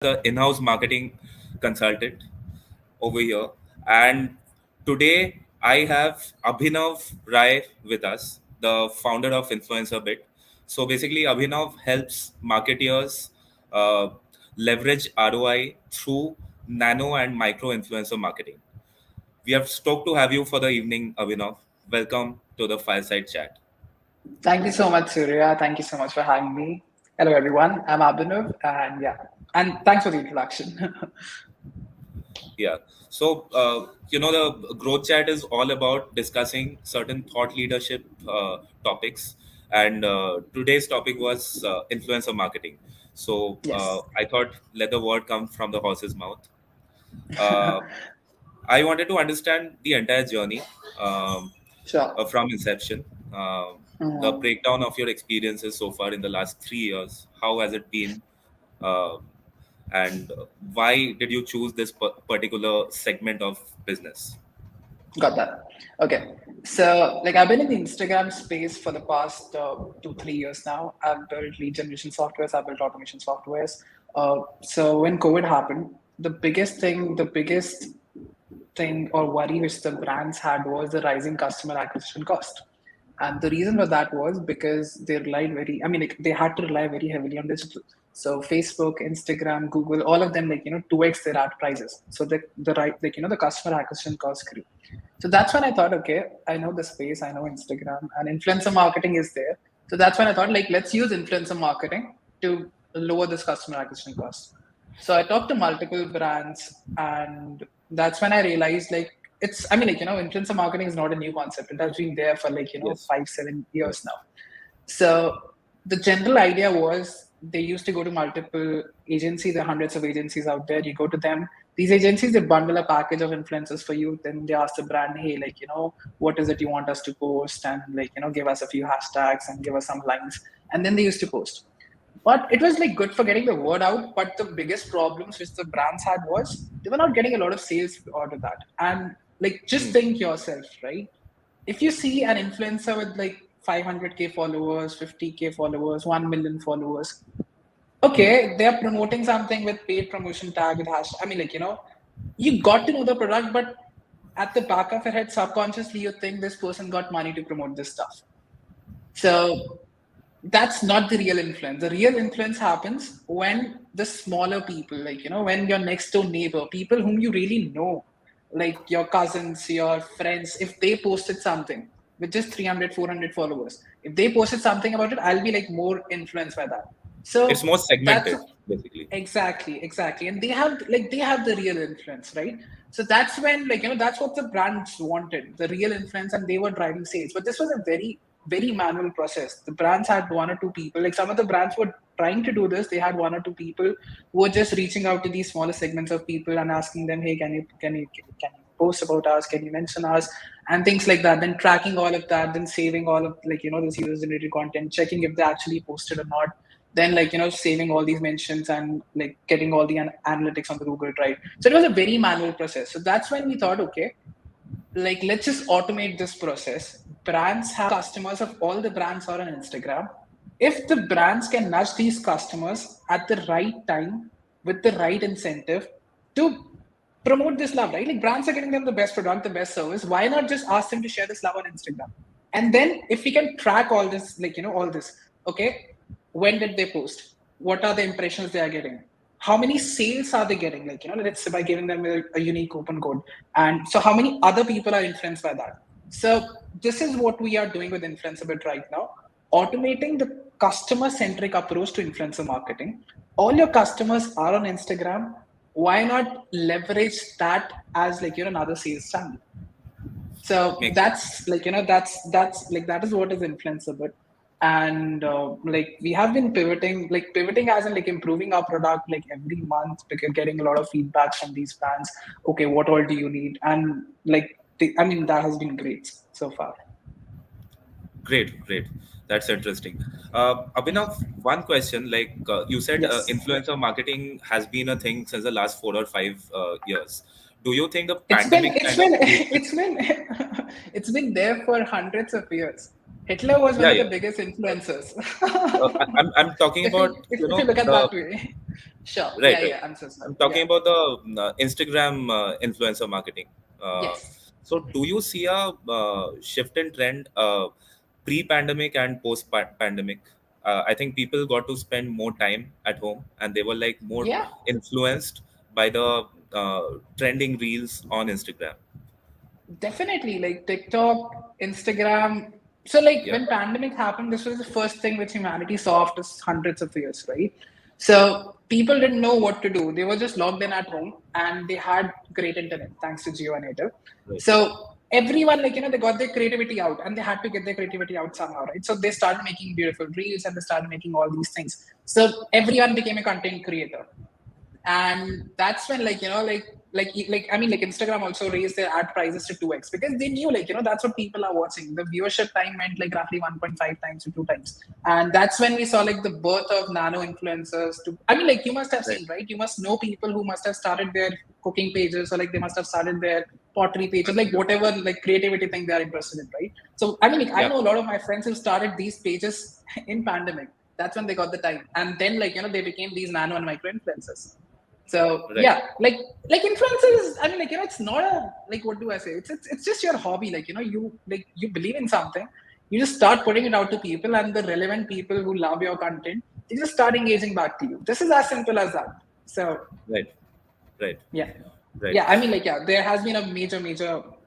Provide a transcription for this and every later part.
the in-house marketing consultant over here. And today I have Abhinav Rai with us, the founder of Influencerbit. So basically, Abhinav helps marketeers uh, leverage ROI through nano and micro influencer marketing. We are stoked to have you for the evening, Abhinav. Welcome to the Fireside Chat. Thank you so much, Surya. Thank you so much for having me. Hello, everyone. I'm Abhinav, and and thanks for the introduction. Yeah. So, the growth chat is all about discussing certain thought leadership topics. And today's topic was influencer marketing. So, Yes. I thought let the word come from the horse's mouth. Uh, I wanted to understand the entire journey Sure. from inception, the Mhm. breakdown of your experiences so far in the last 3 years. How has it been? Uh, and why did you choose this particular segment of business? Got that. Okay. So, I've been in the Instagram space for the past 2, 3 years now. I've built lead generation softwares, I've built automation softwares. So, when COVID happened, the biggest thing or worry which the brands had was the rising customer acquisition cost. And the reason for that was because they had to rely very heavily on digital. So Facebook, Instagram, Google, all of them, 2x their ad prices. So the customer acquisition cost grew. So that's when I thought, okay, I know the space, I know Instagram, and influencer marketing is there. So that's when I thought, let's use influencer marketing to lower this customer acquisition cost. So I talked to multiple brands, and that's when I realized, influencer marketing is not a new concept. It has been there for Yes. 5, 7 years now. So the general idea was they used to go to multiple agencies. There are hundreds of agencies out there. You go to them. These agencies, they bundle a package of influencers for you. Then they ask the brand, hey, what is it you want us to post? And give us a few hashtags and give us some lines. And then they used to post. But it was good for getting the word out. But the biggest problems which the brands had was they were not getting a lot of sales out of that. And just Hmm. think yourself, right? If you see an influencer with 500K followers, 50K followers, 1 million followers, Hmm. okay, they're promoting something with paid promotion tag with hash. You got to know the product, but at the back of your head, subconsciously, you think this person got money to promote this stuff. So that's not the real influence. The real influence happens when the smaller people, when your next door neighbor, people whom you really know, like your cousins, your friends, if they posted something with just 300, 400 followers, if they posted something about it, I'll be more influenced by that. It's So more that's segmented, basically. exactly. And they have the real influence, right? So that's when that's what the brands wanted, the real influence, and they were driving sales. But this was a very, very manual process. The brands had one or two people. Like some of the brands were trying to do this. They had one or two people who were just reaching out to these smaller segments of people and asking them, hey, can you post about us? Can you mention us? And things like that. Then tracking all of that, then saving all of this user generated content, checking if they actually posted or not, then saving all these mentions and getting all the analytics on the Google Drive. So it was a very manual process. So that's when we thought, okay, let's just automate this process. Brands have customers of all the brands are on Instagram. If the brands can nudge these customers at the right time with the right incentive to promote this love, right? Like brands are getting them the best product, the best service. Why not just ask them to share this love on Instagram? And then if we can track all this, all this, okay, when did they post? What are the impressions they are getting? How many sales are they getting? Let's say by giving them a unique coupon code. And so how many other people are influenced by that? So this is what we are doing with Influencerbit right now, automating the customer centric approach to influencer marketing. All your customers are on Instagram. Why not leverage that as another sales channel? So Makes sense. that is what is Influencerbit. And we have been pivoting as in improving our product every month, because getting a lot of feedbacks from these brands. Okay, what all do you need? And that has been great so far. Great, great. That's interesting. Abhinav, one question. Like you said, Yes, influencer marketing has been a thing since the last 4 or 5 years. Do you think the it's been pandemic it's kind of been boosted? it's been it's been there for hundreds of years. Hitler was one Yeah, of the yeah. biggest influencers. I'm talking if you about if, if you look at the that way. Sure. Right, right. I'm so sorry. I'm talking Yeah. about the Instagram influencer marketing. Yes. So, do you see a shift in trend pre-pandemic and post-pandemic? I think people got to spend more time at home, and they were like more Yeah. influenced by the trending reels on Instagram. Definitely, like TikTok, Instagram. So, like Yeah, when pandemic happened, this was the first thing which humanity saw after hundreds of years, right? So people didn't know what to do. They were just logged in at home, and they had great internet thanks to Geo and Airtel. right. So everyone, like they got their creativity out, and they had to get their creativity out somehow, right? So they started making beautiful reels, and they started making all these things. So everyone became a content creator, and that's when like I mean, like Instagram also raised their ad prices to 2x because they knew, like that's what people are watching. The viewership time went like roughly 1.5 times to 2 times, and that's when we saw like the birth of nano influencers. To I mean, like you must have Right. seen, right? You must know people who must have started their cooking pages, or like they must have started their pottery pages, like whatever like creativity thing they are interested in, right? So I mean, like I Yeah. know a lot of my friends who started these pages in pandemic. That's when they got the time, and then like they became these nano and micro influencers. So Right. yeah, like influencers. I mean, like it's not a like what do I say? It's just your hobby. Like you believe in something, you just start putting it out to people, and the relevant people who love your content, they just start engaging back to you. This is as simple as that. So Right. Right. yeah, Right. yeah. I mean, like there has been a major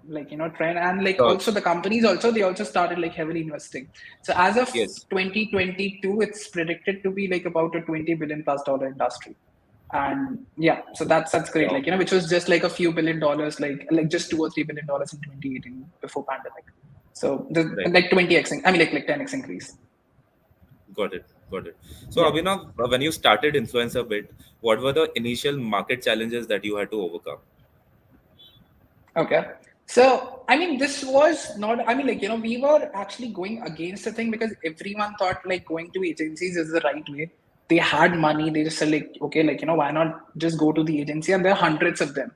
like trend, and like also Surge. the companies also they also started like heavily investing. So as of Yes. 2022, it's predicted to be like about a $20 billion+ industry. And yeah, so that's great, Wow. like which was just like a few $1 billion, like just $2 or $3 billion in 2018 before pandemic. So the Right. like 20x, I mean like 10x increase. Got it. Got it. So, Yeah. Abhinav, when you started Influencerbit, what were the initial market challenges that you had to overcome? Okay. So I mean, this was not. I mean, like we were actually going against the thing because everyone thought like going to agencies is the right way. They had money. They just said like, okay, like why not just go to the agency? And there are hundreds of them.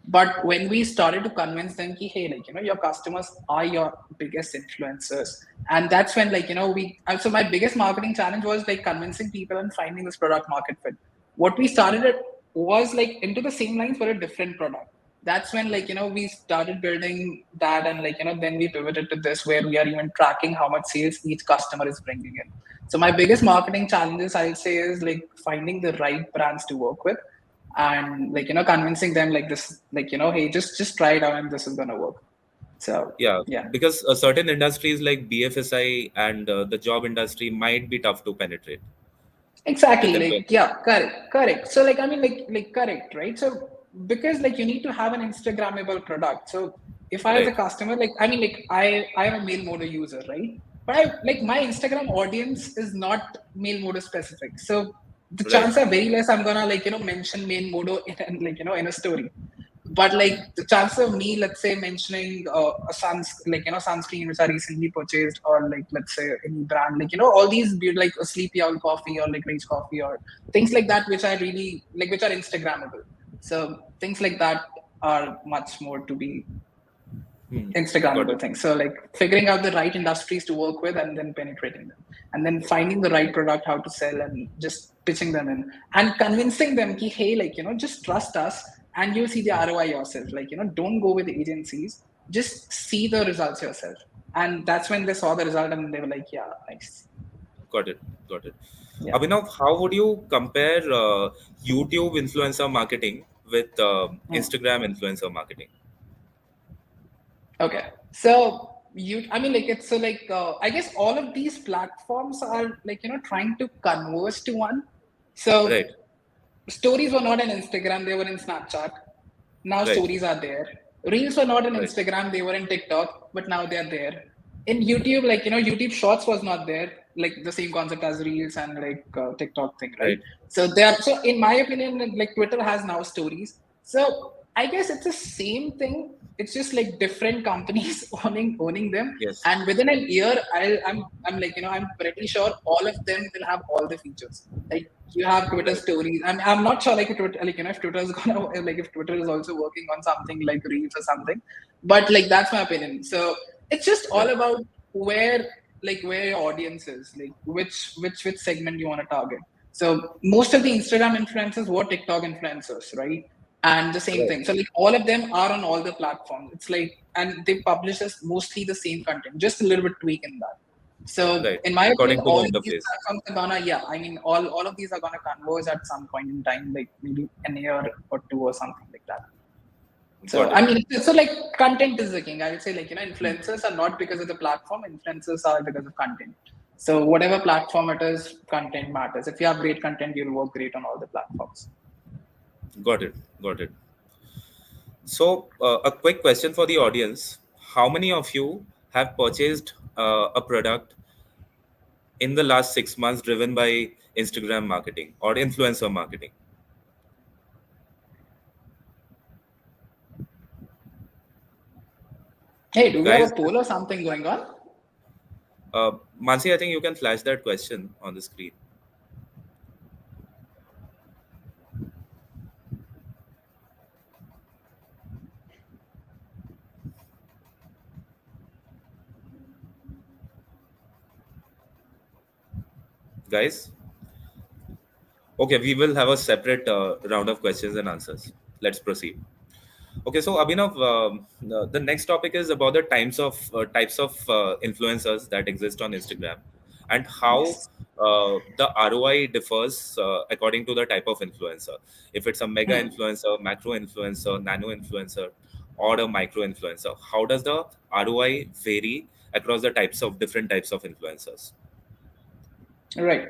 But when we started to convince them, ki, hey, like your customers are your biggest influencers, and that's when like we. So my biggest marketing challenge was like convincing people and finding this product market fit. What we started it was like into the same lines for a different product. That's when like we started building that, and like then we pivoted to this where we are even tracking how much sales each customer is bringing in. So my biggest marketing challenges I'll say is like finding the right brands to work with, and like convincing them like this, like hey, just try it out and this is gonna work. So Yeah, yeah. because certain industries like BFSI and the job industry might be tough to penetrate with Exactly. Like, influencers. yeah, correct. So, like, I mean, like, correct, right? So, because like you need to have an Instagrammable product. So, if I as a Right, customer, like, I mean, like, I am a Mailmodo user, right? But I like my Instagram audience is not Mailmodo specific. So, the right, chances are very less I'm gonna like mention Mailmodo in like in a story. But like the chance of me, let's say, mentioning a sunscreen which I recently purchased, or like let's say any brand, like all these like a sleepy owl coffee or like rage coffee or things like that, which I really like, which are Instagrammable. So things like that are much more to be hmm. Got Instagrammable it. things. So like figuring out the right industries to work with and then penetrating them, and then finding the right product, how to sell, and just pitching them in and convincing them ki, hey, like just trust us and you'll see the ROI yourself. Like don't go with the agencies, just see the results yourself. And that's when they saw the result and they were like, yeah, nice. Got it. Got it. Yeah. Abhinav, how would you compare YouTube influencer marketing with Hmm. Instagram influencer marketing? Okay. So I mean, like it's so like I guess all of these platforms are like trying to converge to one. So Right, stories were not on Instagram, they were in Snapchat. Now right, stories are there. Reels were not on right, Instagram, they were in TikTok, but now they're there. In YouTube, like YouTube Shorts was not there, like the same concept as Reels and like TikTok thing, right? right. So they are, so in my opinion, like Twitter has now stories. So I guess it's the same thing. It's just like different companies owning them. Yes, And within a year, I'm like I'm pretty sure all of them will have all the features. Like you have Twitter right. stories. I'm not sure like if Twitter, like if Twitter is gonna like if Twitter is also working on something like Reels or something, but like that's my opinion. So it's just all Right. about where your audience is, like which segment you want to target. So most of the Instagram influencers were TikTok influencers, right? And the same Right. thing. So like all of them are on all the platforms. It's like, and they publish us mostly the same content, just a little bit tweak in that. So Right. in my opinion, According to the all of these interface. platforms are gonna, yeah, I mean, all of these are gonna converge at some point in time, like maybe an year or two or something like that. So Got I it. mean, so like content is the king. I would say like influencers are not because of the platform. Influencers are because of content. So whatever platform it is, content matters. If you have great content, you'll work great on all the platforms. Got it. Got it. So, a quick question for the audience: how many of you have purchased a product in the last 6 months driven by Instagram marketing or influencer marketing? Hey, do we have a Guys, poll or something going on? Mansi, I think you can flash that question on the screen. Guys, okay, we will have a separate round of questions and answers. Let's proceed. Okay, so Abhinav, the next topic is about the types of influencers that exist on Instagram, and how Yes. the ROI differs according to the type of influencer. If it's a mega Hmm. influencer, macro influencer, nano influencer, or a micro influencer, how does the ROI vary across the different types of influencers? Right.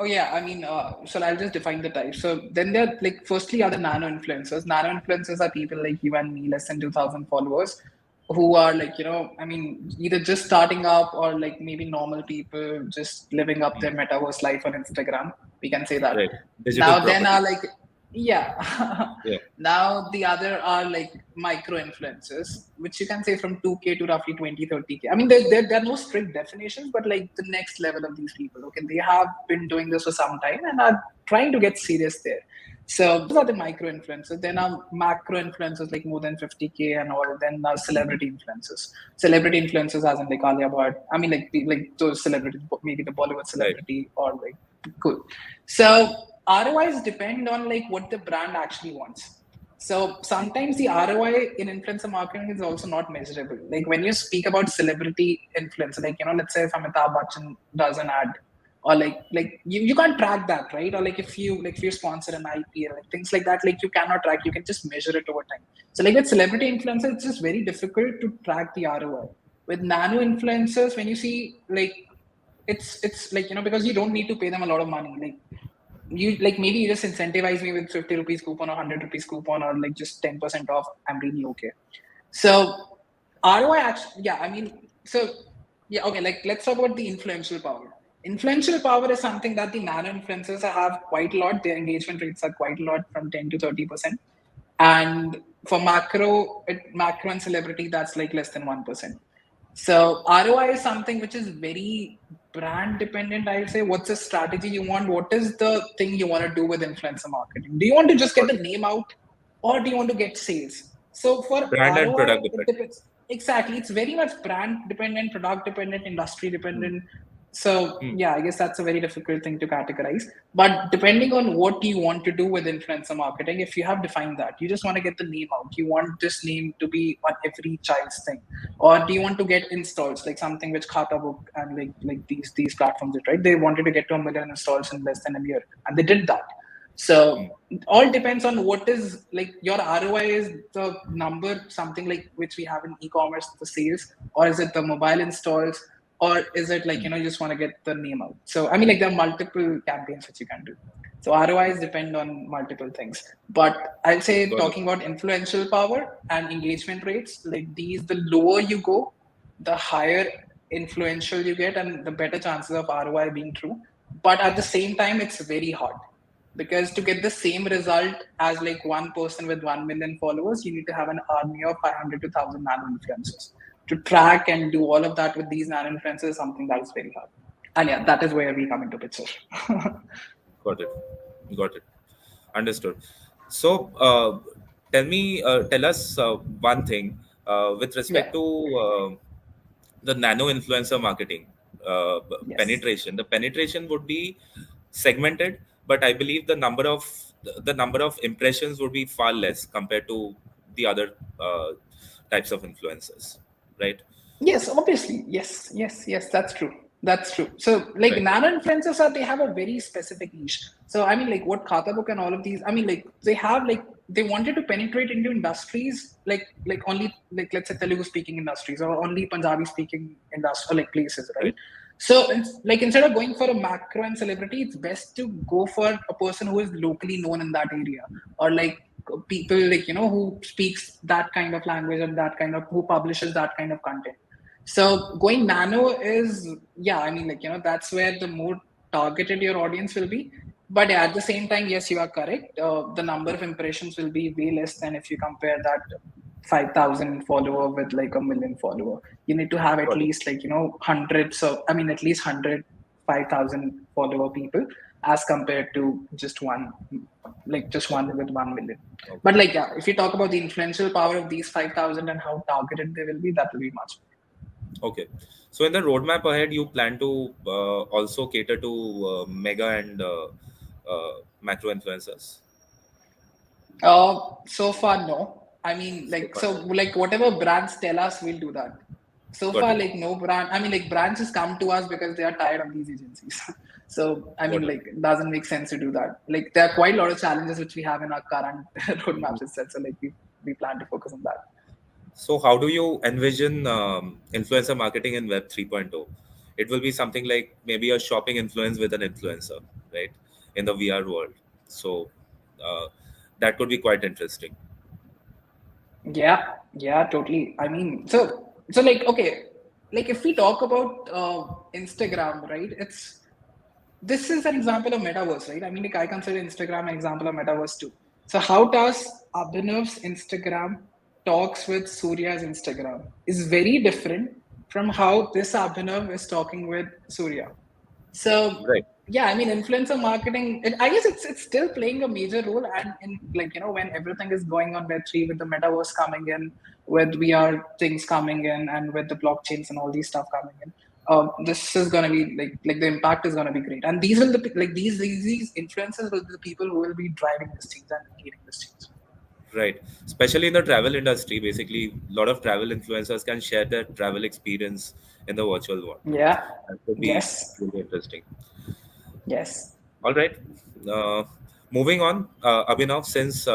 Oh yeah, I mean, so I'll just define the type. So then there, like, firstly are the nano influencers. Nano influencers are people like you and me, less than 2,000 followers, who are like, I mean, either just starting up or like maybe normal people just living up Hmm. their metaverse life on Instagram. We can say that. Right, digital Now then are properties. like, yeah. Yeah, Now the other are like micro influencers, which you can say from 2K to roughly 20, 30K. I mean, there are no strict definitions, but like the next level of these people, okay, they have been doing this for some time and are trying to get serious there. So those are the micro influencers. Then are macro influencers like more than 50K and all. Then are celebrity influencers. Celebrity influencers as in like Alia Bhatt. I mean like those celebrities, maybe the Bollywood right, celebrity or like cool. So ROIs depend on like what the brand actually wants. So sometimes the ROI in influencer marketing is also not measurable. Like when you speak about celebrity influence, like let's say if Amitabh Bachchan does an ad, or like you can't track that, right? Or like if you sponsor an IPL, like things like that, like you cannot track. You can just measure it over time. So like with celebrity influencers, it's just very difficult to track the ROI. With nano influencers, when you see like it's like because you don't need to pay them a lot of money. Like you like maybe you just incentivize me with 50 rupees coupon or 100 rupees coupon or like just 10% off. I'm really okay. So ROI actually, yeah, I mean, so yeah, okay, like let's talk about the influential power. Influential power is something that the nano influencers have quite a lot. Their engagement rates are quite a lot, from 10 to 30%. And for macro and celebrity, that's like less than 1%. So ROI is something which is very brand dependent. I would say, what's the strategy you want? What is the thing you want to do with influencer marketing? Do you want to just get got the it. name out, or do you want to get sales? So for Brand and ROI, product it dependent. depends. Exactly, it's very much brand dependent, product dependent, industry Hmm. dependent. So Hmm. yeah, I guess that's a very difficult thing to categorize. But depending on what you want to do with influencer marketing, if you have defined that, you just want to get the name out. You want this name to be on every child's thing, or do you want to get installs like something which Khata Book and like these platforms did, right? They wanted to get to 1 million installs in less than a year, and they did that. So Hmm. it all depends on what is like your ROI is the number, something like which we have in e-commerce, the sales, or is it the mobile installs, or is it like Hmm. you just want to get the name out? So I mean, like there are multiple campaigns which you can do. So ROIs depend on multiple things. But I'll say Got it. talking about influential power and engagement rates, like these, the lower you go, the higher influential you get and the better chances of ROI being true. But at the same time, it's very hard because to get the same result as like one person with 1 million followers, you need to have an army of 500 to 1,000 nano influencers. To track and do all of that with these nano influencers is something that is very hard. And yeah, that is where we come into picture. Got it. Got it. Understood. So, tell us one thing with respect Yeah. to the nano influencer marketing. Yes. penetration, the penetration would be segmented, but I believe the number of impressions would be far less compared to the other types of influencers, right? Yes, obviously. Yes, yes, yes. That's true. That's true. So, like Right. nano influencers are they have a very specific niche. So, I mean, like what Khatabook and all of these. I mean, like they have like they wanted to penetrate into industries like only like let's say Telugu speaking industries or only Punjabi speaking industry like places, right? Right. So, like instead of going for a macro and celebrity, it's best to go for a person who is locally known in that area or like people like who speaks that kind of language and that kind of who publishes that kind of content. So going nano is, yeah, I mean, like, that's where the more targeted your audience will be. But yeah, at the same time, yes, you are correct. The number of impressions will be way less than if you compare that 5,000 follower with like a million follower. You need to have at Got it. least like, hundreds of, I mean, at least 100, 5,000 follower people as compared to just one, like just one Okay. with 1 million. But Okay. like, yeah, if you talk about the influential power of these 5,000 and how targeted they will be, that will be much. Okay. So in the roadmap ahead, you plan to also cater to mega and macro influencers. So far, no. I mean, So like, far, so no. like whatever brands tell us, we'll do that. So Got far, it. like no brand. I mean, like brands just come to us because they are tired of these agencies. So I mean, Got it. like, it doesn't make sense to do that. Like, there are quite a lot of challenges which we have in our current roadmaps itself. So like, we plan to focus on that. So how do you envision influencer marketing in Web 3.0? It will be something like maybe a shopping influence with an influencer, right? In the VR world. So uh, that could be quite interesting. Yeah, yeah, totally. I mean, so like, okay, like if we talk about Instagram, right? It's this is an example of metaverse, right? I mean, like I consider Instagram an example of metaverse too. So how does Abhinav's Instagram talks with Surya's Instagram is very different from how this Abhinav is talking with Surya. So Right. yeah, I mean, influencer marketing. I guess it's still playing a major role, and in like when everything is going on Web 3 with the metaverse coming in, with VR things coming in, and with the blockchains and all these stuff coming in. This is gonna be like the impact is gonna be great, and these will the like these influencers will be the people who will be driving these things and leading these things. Right. Especially in the travel industry, basically, a lot of travel influencers can share their travel experience in the virtual world. Yeah. That could be Yes. really interesting. Yes. All right. Uh, Moving on, Abhinav, since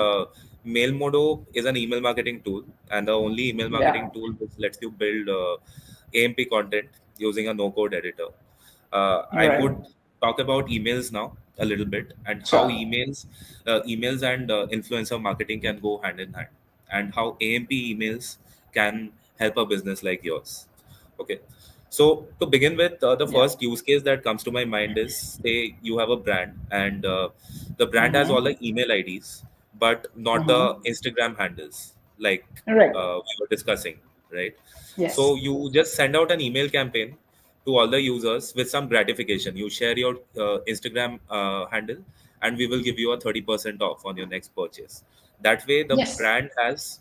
Mailmodo is an email marketing tool and the only email Yeah. marketing tool which lets you build AMP content using a no-code editor, I Right. would talk about emails now a little bit and how Sure. emails and influencer marketing can go hand in hand, and how AMP emails can help a business like yours. Okay. So to begin with, the Yeah. first use case that comes to my mind is, say you have a brand and the brand has all Mm-hmm. the email IDs, but not the Mm-hmm. Instagram handles, like Right. we were discussing, right? So Yes. you just send out an email campaign to all the users with some gratification. You share your Instagram handle, and we will give you a 30% off on your next purchase. That way, the Yes. brand has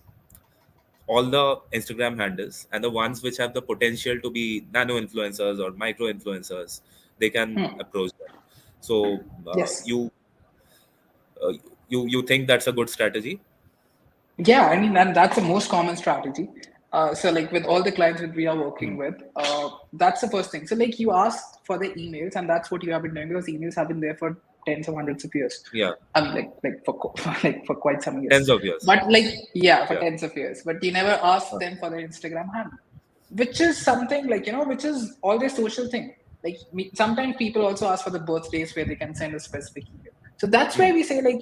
all the Instagram handles, and the ones which have the potential to be nano influencers or micro influencers, they can Hmm. approach them. So Yes. uh, you think that's a good strategy? Yeah, I mean, and that's the most common strategy. So, like with all the clients that we are working with, that's the first thing. So, like you asked for the emails, and that's what you have been doing because emails have been there for tens of hundreds of years. Yeah, I mean, like for like for quite some years. tens of years. But like, yeah, for Yeah. tens of years. But you never asked Uh, them for their Instagram handle, which is something like which is all their social thing. Like sometimes people also ask for the birthdays where they can send a specific email. So that's why hmm, we say, like,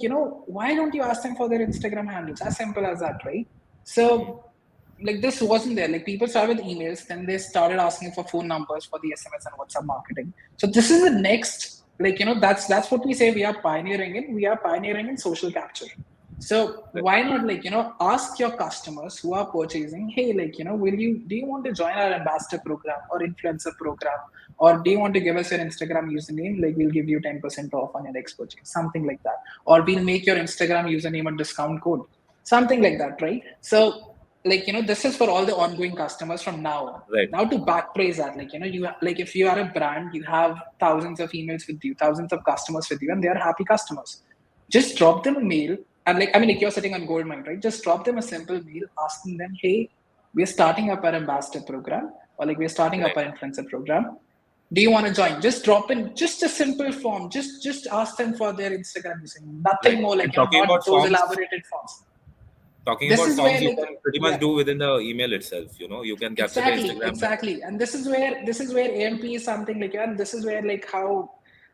why don't you ask them for their Instagram handles? As simple as that, right? hmm. So, like, this wasn't there. Like, people started with emails, then they started asking for phone numbers for the SMS and WhatsApp marketing. So, this is the next, like, that's what we say we are pioneering in. We are pioneering in social capture. So Right. why not, like, ask your customers who are purchasing, hey, like, do you want to join our ambassador program or influencer program? Or do you want to give us your Instagram username? Like, we'll give you 10% off on your next purchase, something like that. Or we'll make your Instagram username a discount code, something like that, right? So like, this is for all the ongoing customers from now on. Right. Now to backpraise that, like, you like, if you are a brand, you have thousands of emails with you, thousands of customers with you, and they are happy customers. Just drop them a mail, and like, I mean, like, you're sitting on gold mine, right? Just drop them a simple mail asking them, hey, we're starting up our ambassador program, or like, we're starting up Right. our influencer program. Do you want to join? Just drop in just a simple form. Just ask them for their Instagram using, nothing Right. more, like, And talking about not those forms, elaborated forms. talking This about is forms, where, you like, can pretty much yeah. do within the email itself. You can capture the Exactly, Instagram. exactly. And this is where AMP is something like, and this is where, like, how,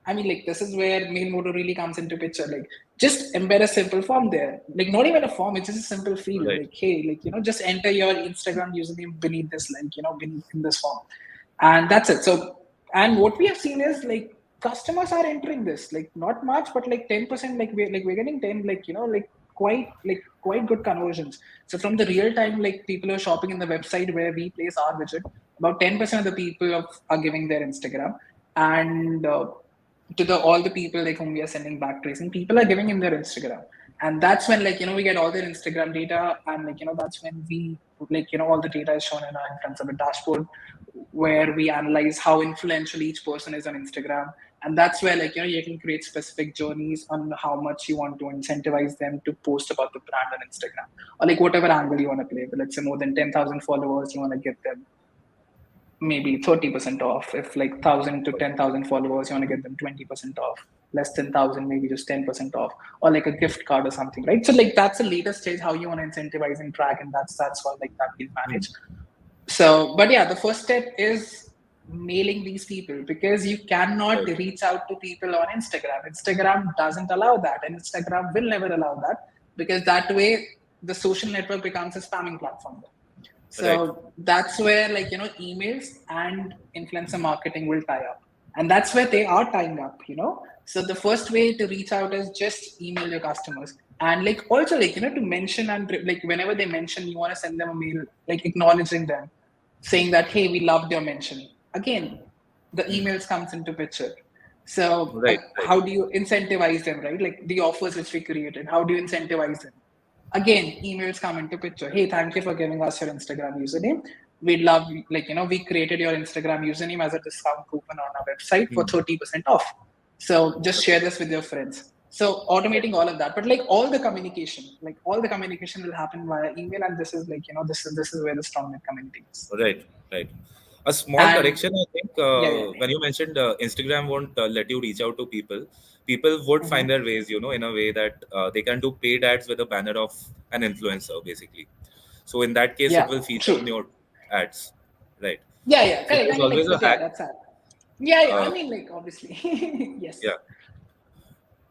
I mean, like, this is where Mailmodo really comes into picture. Like, just embed a simple form there. Like, not even a form, it's just a simple field. Right. Like, hey, like, just enter your Instagram username beneath this link, beneath in this form. And that's it. So, and what we have seen is, like, customers are entering this, like, not much, but like 10%, like we're getting 10, like, quite good conversions. So from the real time, like, people are shopping in the website where we place our widget, about 10% of the people are giving their Instagram. And to the all the people, like, whom we are sending back tracing, people are giving in their Instagram. And that's when, like, we get all their Instagram data. And, like, that's when we, like, all the data is shown in our Influencerbit dashboard, where we analyze how influential each person is on Instagram. And that's where, like, you can create specific journeys on how much you want to incentivize them to post about the brand on Instagram, or like whatever angle you want to play. But let's say more than 10,000 followers, you want to get them maybe 30% off. If like 1,000 to 10,000 followers, you want to get them 20% off. Less than 1,000, maybe just 10% off, or like a gift card or something, right? So like, that's the latest stage how you want to incentivize and track, and that's what, like, that we'll Hmm. manage. So, but yeah, the first step is mailing these people, because you cannot Right. reach out to people on Instagram. Instagram doesn't allow that, and Instagram will never allow that, because that way the social network becomes a spamming platform. Right. So that's where, like, emails and influencer marketing will tie up, and that's where they are tying up. So the first way to reach out is just email your customers. And like, also, like, to mention, and like, whenever they mention, you want to send them a mail, like, acknowledging them, saying that, hey, we loved your mention. Again, the emails comes into picture. So Right. Right. how do you incentivize them, right? Like, the offers which we created, how do you incentivize them? Again, emails come into picture. Hey, thank you for giving us your Instagram username. We'd love, like, we created your Instagram username as a discount coupon on our website for Hmm. 30% off. So just share this with your friends. So automating all of that. But like, all the communication will happen via email. And this is, like, this is where the strong net community is. Right, right. A small And correction, I think, yeah, yeah. when you mentioned Instagram won't let you reach out to people, people would find their ways, in a way that they can do paid ads with a banner of an influencer, basically. So in that case, it Yeah, will feature in true. your ads, right? Yeah, yeah, So correct. I there's mean, like, always a but yeah, hack. that's that. Yeah, yeah. I Uh, mean, like, obviously, yes, yeah,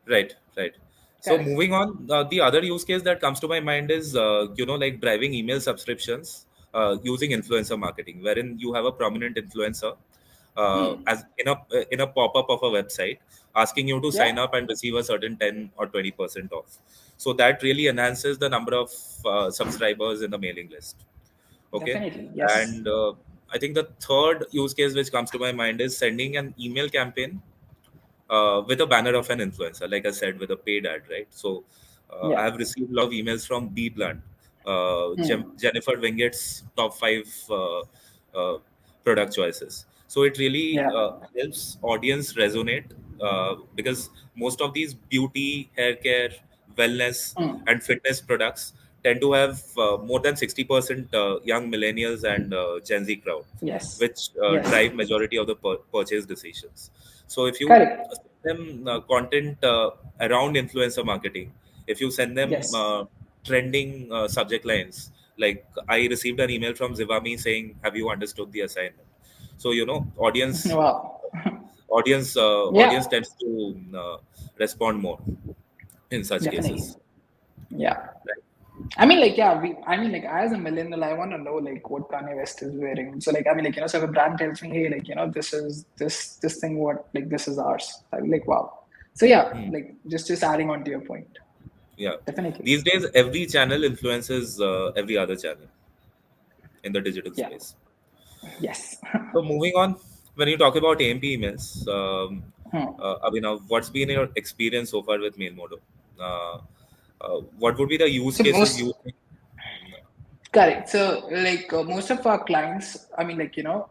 right, right. So correct. moving on, the other use case that comes to my mind is, like driving email subscriptions using influencer marketing, wherein you have a prominent influencer Hmm. as in a pop-up of a website asking you to sign Yeah, up and receive a certain 10 or 20% off. So that really enhances the number of subscribers in the mailing list. Okay. definitely. Yes. And I think the third use case which comes to my mind is sending an email campaign with a banner of an influencer, like I said, with a paid ad, right? So I Yeah. have received a lot of emails from B Blunt, Hmm. Jennifer Wingett's top five uh, product choices. So it really Yeah. helps audience resonate because most of these beauty, hair care, wellness, Hmm. and fitness products tend to have more than 60% young millennials and Gen Z crowd, Yes. which Yes. drive majority of the purchase decisions. So if you Correct. send them content around influencer marketing, if you send them Yes. trending subject lines, like I received an email from Zivami saying, "Have you understood the assignment?" So Wow. audience Yeah. tends to respond more in such Definitely. cases. Yeah. Right. I mean, like, yeah, I mean, like, as a millennial, I want to know, like, what Kanye West is wearing. So, like, I mean, like, so if a brand tells me, hey, like, this is this thing, what, like, this is ours. I'll be like, wow. So, yeah, Hmm. like, just adding on to your point. Yeah. Definitely. These days, every channel influences every other channel in the digital Yeah. space. Yes. So moving on, when you talk about AMP emails, Hmm. Abhinav, what's been your experience so far with Mailmodo? What would be the use So cases most you think? Correct. So, most of our clients,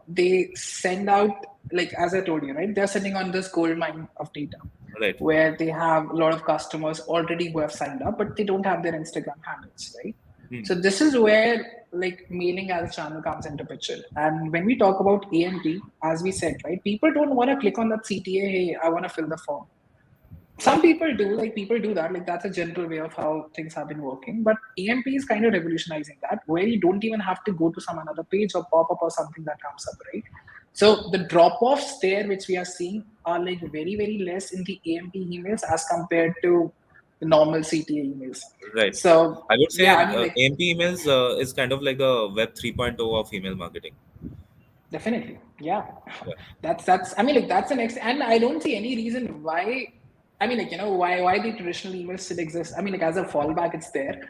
they send out, as I told you, right? They're sitting on this gold mine of data Right. where they have a lot of customers already who have signed up, but they don't have their Instagram handles, right? Hmm. So this is where mailing as a channel comes into picture. And when we talk about AMP, as we said, right, people don't want to click on that CTA. Hey, I want to fill the form. Some Right. people do, people do that, that's a general way of how things have been working, but AMP is kind of revolutionizing that, where you don't even have to go to some another page or pop up or something that comes up, right? So the drop offs there which we are seeing are very very less in the AMP emails as compared to the normal CTA emails. Right. So I would yeah, say AMP emails is kind of like a Web 3.0 of email marketing. definitely, yeah. Yeah. That's that's the next, and I don't see any reason why. Why the traditional emails still exist. As a fallback, it's there,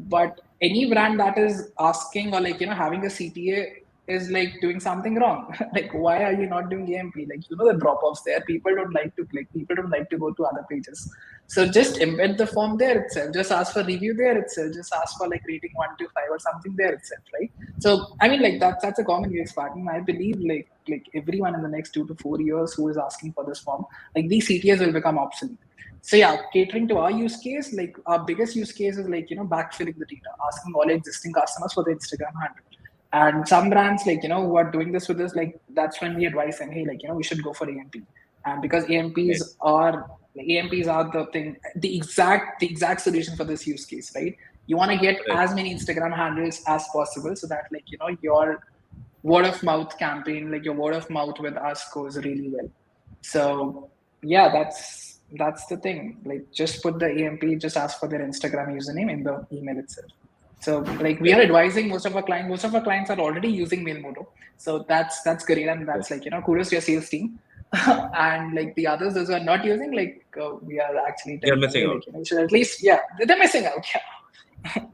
but any brand that is asking or having a CTA is doing something wrong. Why are you not doing AMP? The drop offs there. People don't like to click. People don't like to go to other pages. So just embed the form there itself. Just ask for review there itself. Just ask for rating 1 to 5 or something there itself, right? So that's a common UX pattern. I believe everyone in the next 2 to 4 years who is asking for this form, these CTAs will become obsolete. So yeah, catering to our use case, our biggest use case is backfilling the data, asking all existing customers for the Instagram handle. And some brands who are doing this with us, that's when we advise them, hey, we should go for AMP. And because Right. AMPs are the thing, the exact solution for this use case, right? You want to get Right. as many Instagram handles as possible so that your word of mouth campaign, your word of mouth with us goes really well. So yeah, that's the thing. Just put the AMP, just ask for their Instagram username in the email itself. So we Right. are advising most of our clients are already using Mailmodo. So that's great, and Right. that's kudos to your sales team. And the others, those who are not using, we are actually You're telling them, missing hey, out. you should at least, yeah, they're missing out. Yeah,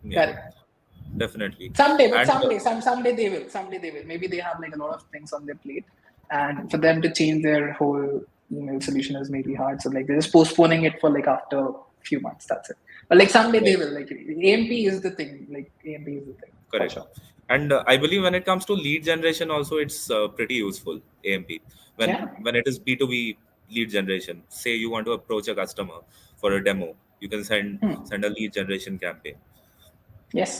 Yeah, correct. definitely. Someday, but And someday they will. Someday they will. Maybe they have a lot of things on their plate, and for them to change their whole email solution is maybe hard. So they're just postponing it for after a few months. That's it. But someday they right. will. AMP is the thing. AMP is the thing for Correct. sure. And I believe when it comes to lead generation, also it's pretty useful. AMP Yeah. when it is B2B lead generation. Say you want to approach a customer for a demo, you can Hmm. send a lead generation campaign. Yes.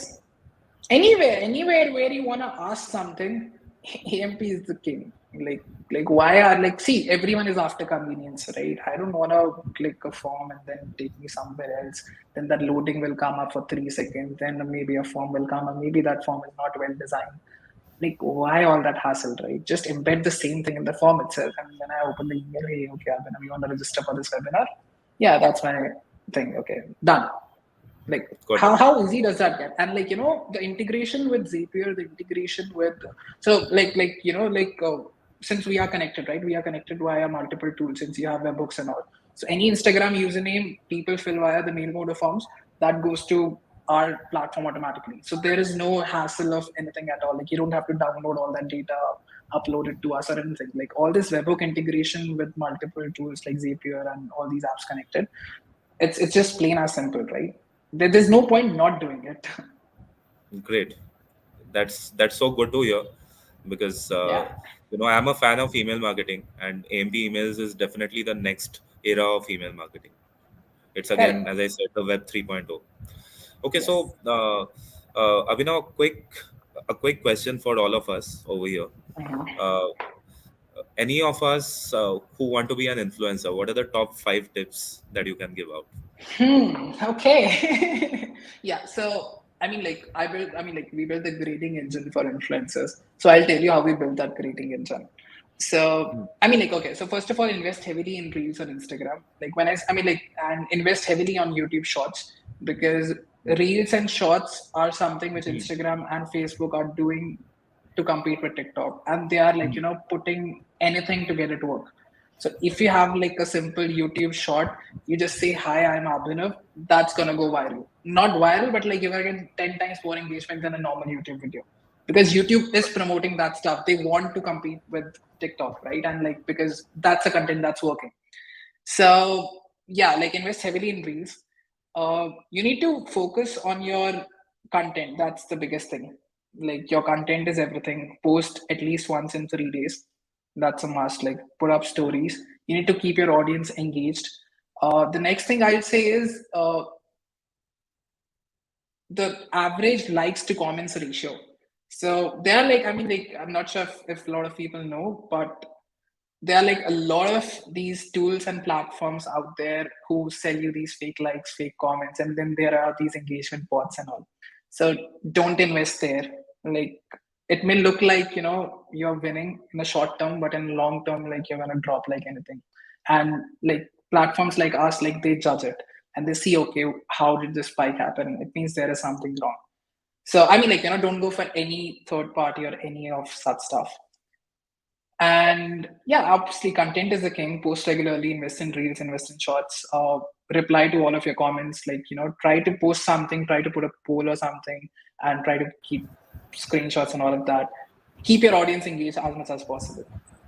Anywhere where you want to ask something, AMP is the king. Why are see, everyone is after convenience, right? I don't want to click a form and then take me somewhere else. Then that loading will come up for 3 seconds. Then maybe a form will come, and maybe that form is not well designed. Why all that hassle, right? Just embed the same thing in the form itself, and when I open the email, hey, okay, Abhinav, you want to register for this webinar? Yeah, that's my thing. Okay, done. Got it. How easy does that get? And the integration with Zapier, the integration with, so since we are connected, right? We are connected via multiple tools since you have webhooks and all. So any Instagram username people fill via the Mailmodo forms, that goes to our platform automatically. So there is no hassle of anything at all. You don't have to download all that data, upload it to us or anything. All this webhook integration with multiple tools like Zapier and all these apps connected, it's just plain as simple, right? There's no point not doing it. Great. That's so good to hear because Yeah, I'm a fan of email marketing, and AMP emails is definitely the next era of email marketing. It's again, correct. as I said, the Web 3.0. Okay, Yes. so Abhinav, a quick question for all of us over here. Mhm. Uh, any of us who want to be an influencer, what are the top 5 tips that you can give out? Okay. Yeah. So we built the grading engine for influencers. So I'll tell you how we built that grading engine. So Hmm. okay. So first of all, invest heavily in reels on Instagram. And invest heavily on YouTube Shorts, because reels and shorts are something which Hmm. Instagram and Facebook are doing to compete with TikTok, and they are Hmm. putting anything to get it to work. So if you have a simple YouTube short, you just say, "Hi, I'm Abhinav," that's gonna go viral. Not viral, but you're gonna get 10 times more engagement than a normal YouTube video, because YouTube is promoting that stuff. They want to compete with TikTok, right? And because that's the content that's working. So yeah, invest heavily in reels. You need to focus on your content. That's the biggest thing. Like your content is everything. Post at least once in 3 days. That's a must. Like put up stories. You need to keep your audience engaged. The next thing I'd say is the average likes to comments ratio. So they are like, I mean, like I'm not sure if a lot of people know, but there are like a lot of these tools and platforms out there who sell you these fake likes, fake comments, and then there are these engagement bots and all. So don't invest there. Like it may look like you're winning in the short term, but in long term, like you're gonna drop like anything. And like platforms like us, like they judge it and they see, okay, how did this spike happen? It means there is something wrong. So I mean, like don't go for any third party or any of such stuff. And yeah, obviously, content is the king. Post regularly, invest in reels, invest in shorts, reply to all of your comments. Like, try to post something, try to put a poll or something, and try to keep screenshots and all of that. Keep your audience engaged as much as possible.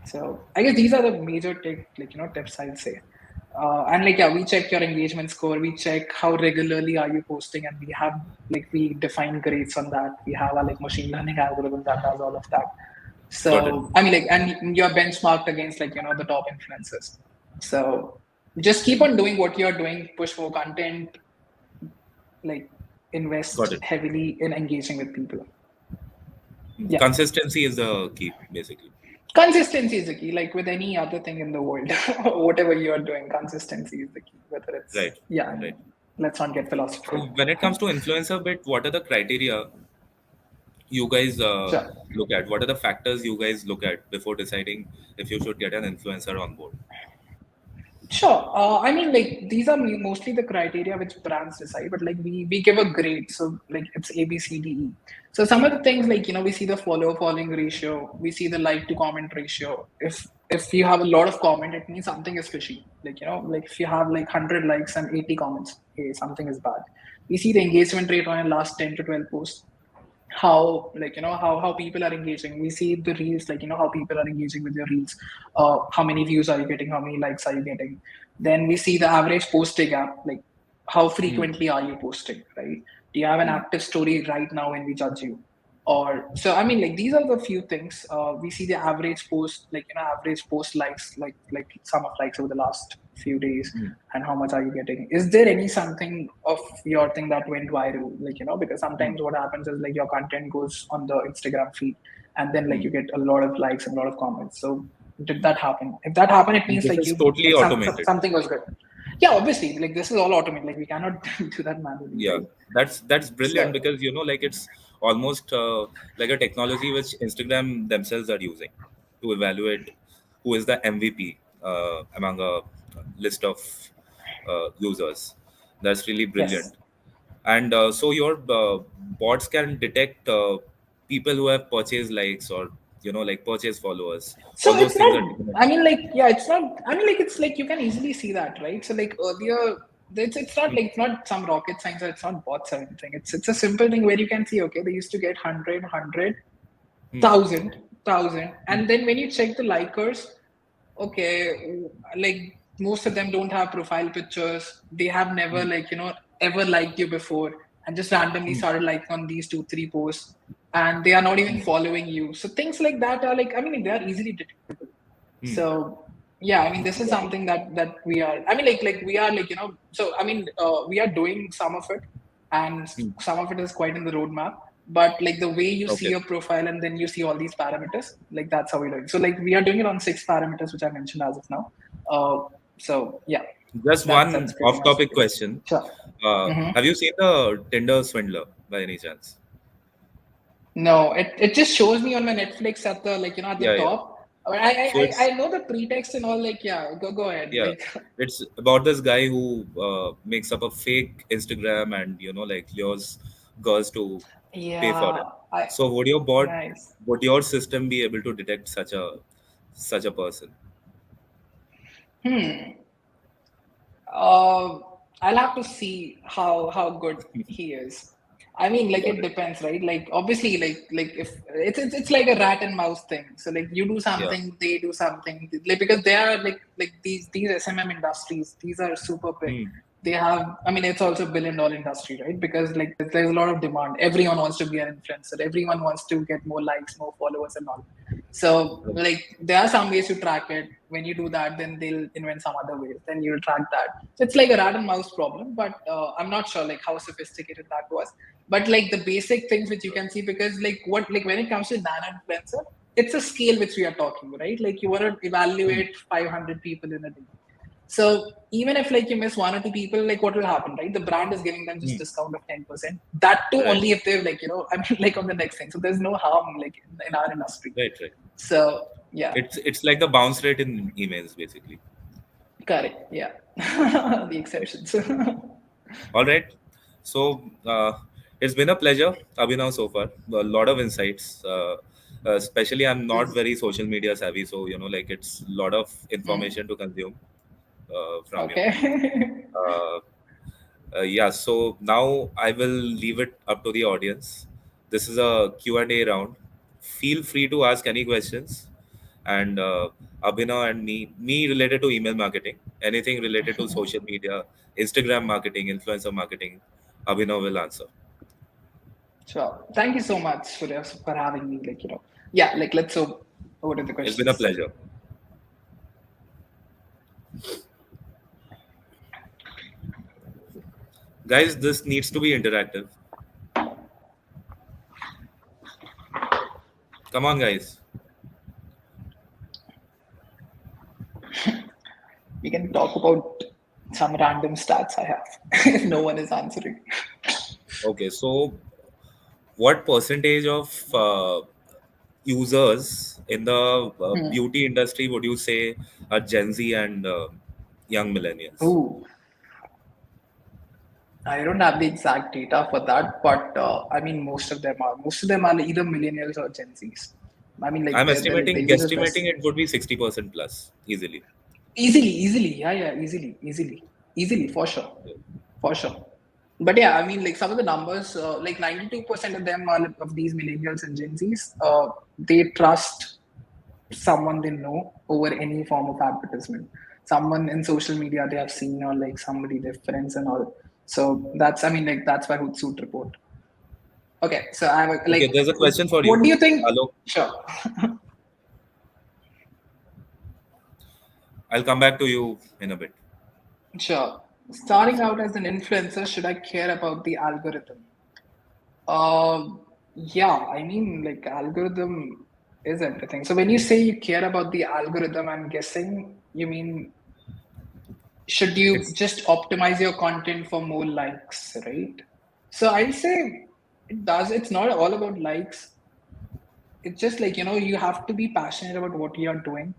So I guess these are the major tips I'd say. And like, yeah, we check your engagement score. We check how regularly are you posting, and we define grades on that. We have a like machine learning algorithm that does all of that. Got it. So I mean, like, and you're benchmarked against the top influencers. So just keep on doing what you're doing. Push more content. Like Got invest it. heavily in engaging with people. Yeah, Consistency is the key, basically. consistency is the key. Like with any other thing in the world, whatever you're doing, consistency is the key. Whether it's Right. yeah, I Right. mean, let's not get So philosophical. when it comes to influencer bit, what are the criteria you guys Sure. look at? What are the factors you guys look at before deciding if you should get an influencer on board? Sure. I mean, like these are mostly the criteria which brands decide, but like we give a grade, so like it's A, B, C, D, E. So some of the things like we see the follower following ratio, we see the like to comment ratio. If you have a lot of comment, it means something is fishy. Like like if you have like 100 likes and 80 comments, hey, something is bad. We see the engagement rate on your last 10 to 12 posts, how how people are engaging. We see the reels, like how people are engaging with your reels, how many views are you getting, how many likes are you getting. Then we see the average posting gap, like how Hmm. frequently are you posting, right? Do you have an Hmm. active story right now when we judge you? Or so I mean, like these are the few things. We see the average post, like average post likes, like sum of likes over the last few days, Hmm. and how much are you getting. Is there any something of your thing that went viral, like because Hmm. sometimes what happens is like your content goes on the Instagram feed, and then like Hmm. you get a lot of likes and a lot of comments. So did that happen? If that happened, it means This like is you totally like automated. something was good. Yeah, obviously, like this is all automated. Like we cannot do that manually, Yeah, right? that's brilliant So because like it's almost like a technology which Instagram themselves are using to evaluate who is the MVP among a list of users. That's really yes. brilliant. And so your bots can detect people who have purchase likes or like purchase followers. All So those it's things not. are taken I into mean, account. like, yeah, it's not. I mean, like, it's like you can easily see that, right? So, like earlier, it's not Hmm. like it's not some rocket science or it's not bots or anything. It's a simple thing where you can see, okay, they used to get 100, Hmm. 1,000, Hmm. and then when you check the likers, okay, like most of them don't have profile pictures. They have never Hmm. like ever liked you before, and just randomly Hmm. started liking on these 2 3 posts, and they are not even Hmm. following you. So things like that are like, I mean, they are easily detectable. Hmm. So yeah, I mean, this is Got it. something that we are. I mean, like we are like So I mean, we are doing some of it, and Hmm. some of it is quite in the roadmap. But like the way you see Okay. your profile and then you see all these parameters, like that's how we're doing. So like we are doing it on 6 parameters, which I mentioned as of now. So yeah, Just that's one pretty much the off-topic case. question. Sure. Hmm. Have you seen the Tinder swindler by any chance? No, it just shows me on my Netflix at the at the Yeah, yeah. top. I So it's know the pretext and all. Like yeah, go ahead. yeah, Like it's about this guy who makes up a fake Instagram and like lures girls to pay for yeah, it. I So nice. would your system be able to detect such a person? Hmm. I'll have to see how good he is. I mean, like Got it it. depends, right? Like obviously, like if it's like a rat and mouse thing. So like you do Yeah. something, they do something, like because they are like these SMM industries. These are super big. Hmm. they have, I mean, it's also $1 billion industry, right? Because like there's a lot of demand. Everyone wants to be an influencer. Everyone wants to get more likes, more followers and all. So like there are some ways to track it. When you do that, then they'll invent some other ways. Then you'll track that. So it's like a rat and mouse problem, but I'm not sure like how sophisticated that was. But like the basic things which you can see, because like when it comes to nano influencer, it's a scale which we are talking, right? Like you want to evaluate 500 people in a day. So even if like you miss 1 or 2 people, like what will happen, right? The brand is giving them just discount of 10%. That too Right. only if they're like, I mean, like on the next thing. So there's no harm like in our industry. Right. So yeah. It's like the bounce rate in emails, basically. Correct. Yeah. The exceptions. All right. So it's been a pleasure, Abhinav, so far. A lot of insights. Especially, I'm not very social media savvy, so like it's a lot of information to consume from you. Okay. Uh, yeah. So now I will leave it up to the audience. This is a Q&A round. Feel free to ask any questions. And Abhinav and me related to email marketing, anything related to social media, Instagram marketing, influencer marketing, Abhinav will answer. Sure. Thank you so much for having me. Like, yeah, like let's over to the It's been a questions. pleasure. Guys, this needs to be interactive. Come on, guys. We can talk about some random stats I have if no one is answering. Okay, so what percentage of users in the beauty industry would you say are Gen Z and young millennials? Ooh, I don't have the exact data for that, but I mean, most of them are either millennials or Gen Zs. I mean, like I'm the estimating, users best. guesstimating it would be 60% plus easily. Easily, yeah, easily, for sure. But yeah, I mean, like some of the numbers, like 92% of them are of these millennials and Gen Zs. They trust someone they know over any form of advertisement. Someone in social media they have seen, or like somebody their friends and all. So that's, I mean, like that's why Hootsuite report. Okay, so I have Okay, there's a question for what you. do you think? Hello. Sure. I'll come back to you in a bit. Sure. Starting out as an influencer, should I care about the algorithm? Yeah, I mean, like algorithm is everything. So when you say you care about the algorithm, I'm guessing you mean should you It's just optimize your content for more likes, right? So I'd say it does. It's not all about likes. It's just like, you have to be passionate about what you're doing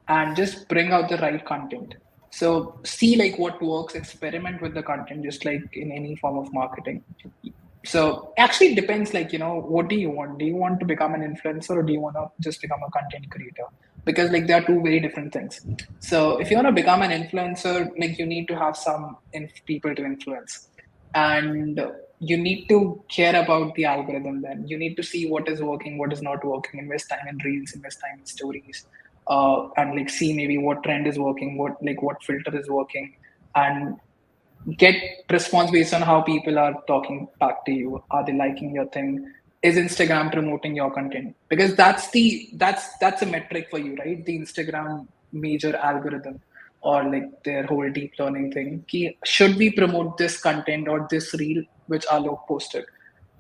and just bring out the right content. So see like what works, experiment with the content, just like in any form of marketing. So actually it depends, like, what do you want? Do you want to become an influencer, or do you want to just become a content creator? Because like there are two very different things. So if you want to become an influencer, like you need to have some people to influence, and you need to care about the algorithm. Then you need to see what is working, what is not working, invest time in reels, invest time in stories, and like see maybe what trend is working, what filter is working, and get response based on how people are talking back to you. Are they liking your thing? Is Instagram promoting your content? Because that's a metric for you, right? The Instagram major algorithm, or like their whole deep learning thing. Should we promote this content or this reel which Alok posted?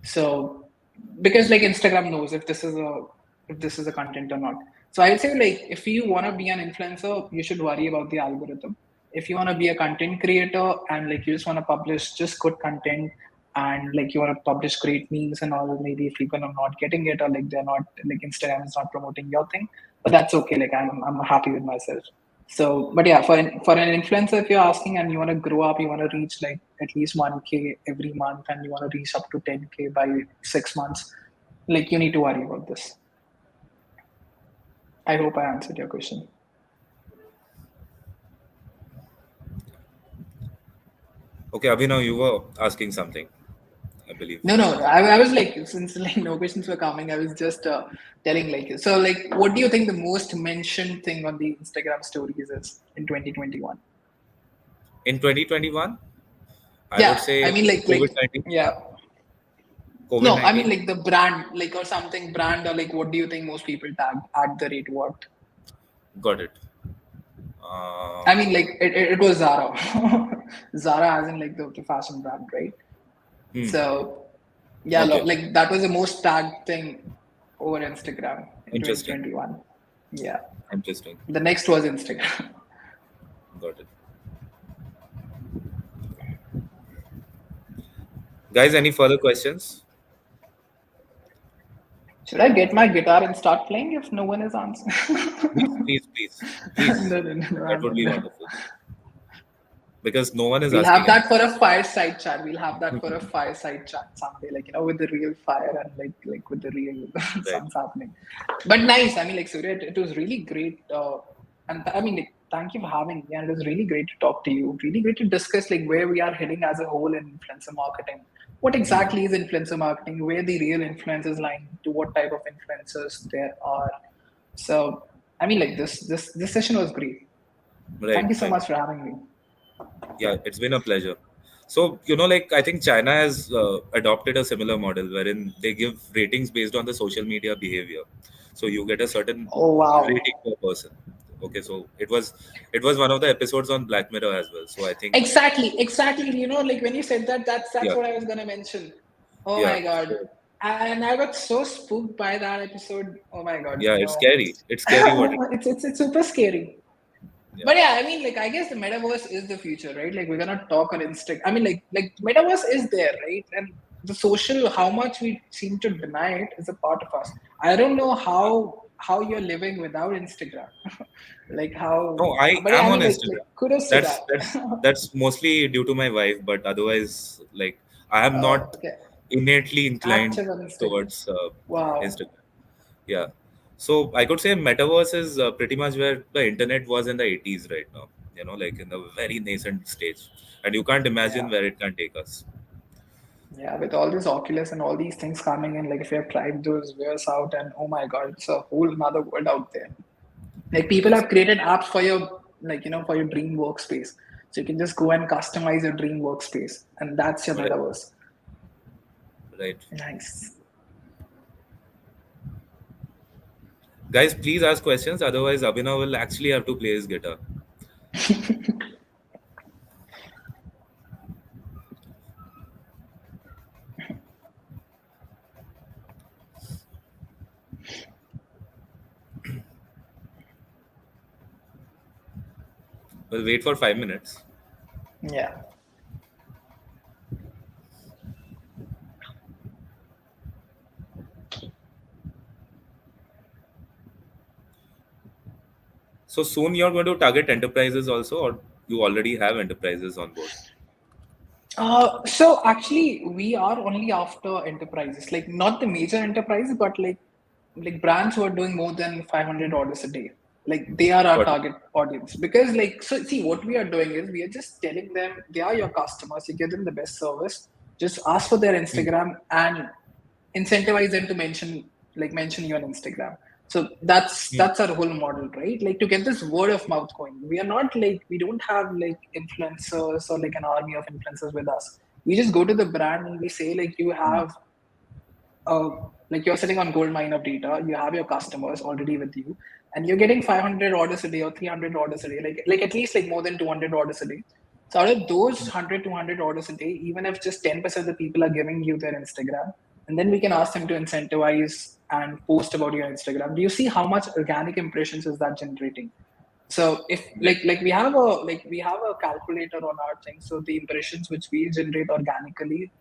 So because like Instagram knows if this is a content or not. So I'd say like if you want to be an influencer, you should worry about the algorithm. If you want to be a content creator and like you just want to publish just good content, and like you want to publish great memes and all, maybe if people are not getting it, or like they're not, like Instagram is not promoting your thing, but that's okay. Like I'm happy with myself. So, but yeah, for an influencer, if you're asking and you want to grow up, you want to reach like at least 1K every month, and you want to reach up to 10K by 6 months, like you need to worry about this. I hope I answered your question. okay, Abhinav, you were asking something, I believe. No. I was like, since like no questions were coming, I was just telling like, so like, what do you think the most mentioned thing on the Instagram stories is in 2021? In 2021? I would Yeah, I say mean, COVID-19. yeah. No, I mean, COVID-19. like the brand, like or something brand, or like what do you think most people tag at the rate what? Got it. I mean, like it was Zara. Zara as in like the fashion brand, right? So yeah, Okay. like that was the most tagged thing over Instagram in Interesting. 2021. Yeah. Interesting. The next was Instagram. Got it. Guys, any further questions? Should I get my guitar and start playing if no one is answering? Please, please, please, please. No, no, no, no, That would be no. wonderful. Because no one is We'll have asking that for anything. a fireside chat. We'll have that for a fireside chat someday, like with the real fire and like with the real Right. sounds happening. But nice. I mean, like Surya, it was really great. And I mean, like, thank you for having me. And it was really great to talk to you. Really great to discuss like where we are heading as a whole in influencer marketing. What exactly is influencer marketing? Where the real influencers line to what type of influencers there are. So, I mean, like this session was great. Right, Thank you so right. much for having me. Yeah, it's been a pleasure. So, like, I think China has adopted a similar model wherein they give ratings based on the social media behavior. So you get a certain Oh wow. rating per person. Okay, so it was one of the episodes on Black Mirror as well. So I think, Exactly, exactly. Like when you said that, that's yeah, what I was gonna mention. Oh yeah. my god. So And I got so spooked by that episode. Oh my god, yeah, it's scary. It's scary what it it's super scary. Yeah. But yeah, I mean, like I guess the metaverse is the future, right? Like we're gonna talk on Insta. I mean, like metaverse is there, right? And the social, how much we seem to deny it, is a part of us. I don't know how you're living without Instagram, like how. No, I But yeah, am I on mean, like Instagram. kudos to That's that. that's that's mostly due to my wife, but otherwise, like, I am Oh, not okay. innately inclined Active on Instagram. towards Wow. Instagram. Yeah. So I could say Metaverse is pretty much where the internet was in the 80s right now, like in the very nascent stage. And you can't imagine Yeah. where it can take us. Yeah. With all this Oculus and all these things coming in, like if you have tried those wears out, and oh my God, it's a whole another world out there. Like people Yes. have created apps for your, like, for your dream workspace. So you can just go and customize your dream workspace, and that's your Right. metaverse. Right. Nice. Guys, please ask questions. Otherwise, Abhinav will actually have to play his guitar. We'll wait for 5 minutes. Yeah. So soon you're going to target enterprises also, or you already have enterprises on board? So actually, we are only after enterprises, like not the major enterprises, but like brands who are doing more than 500 orders a day. Like they are our Got it. target audience, because like, so see, what we are doing is we are just telling them they are your customers. You give them the best service. Just ask for their Hmm. Instagram and incentivize them to mention you on Instagram. So that's our whole model, right? Like to get this word of mouth going. We are not like, we don't have like influencers or like an army of influencers with us. We just go to the brand and we say like, you have uh, like you're sitting on gold mine of data. You have your customers already with you, and you're getting 500 orders a day or 300 orders a day, like at least like more than 200 orders a day. So out of those 100 200 orders a day, even if just 10% of the people are giving you their Instagram, and then we can ask them to incentivize and post about your Instagram. Do you see how much organic impressions is that generating? So if Right. like we have a calculator on our thing, so the impressions which we generate organically,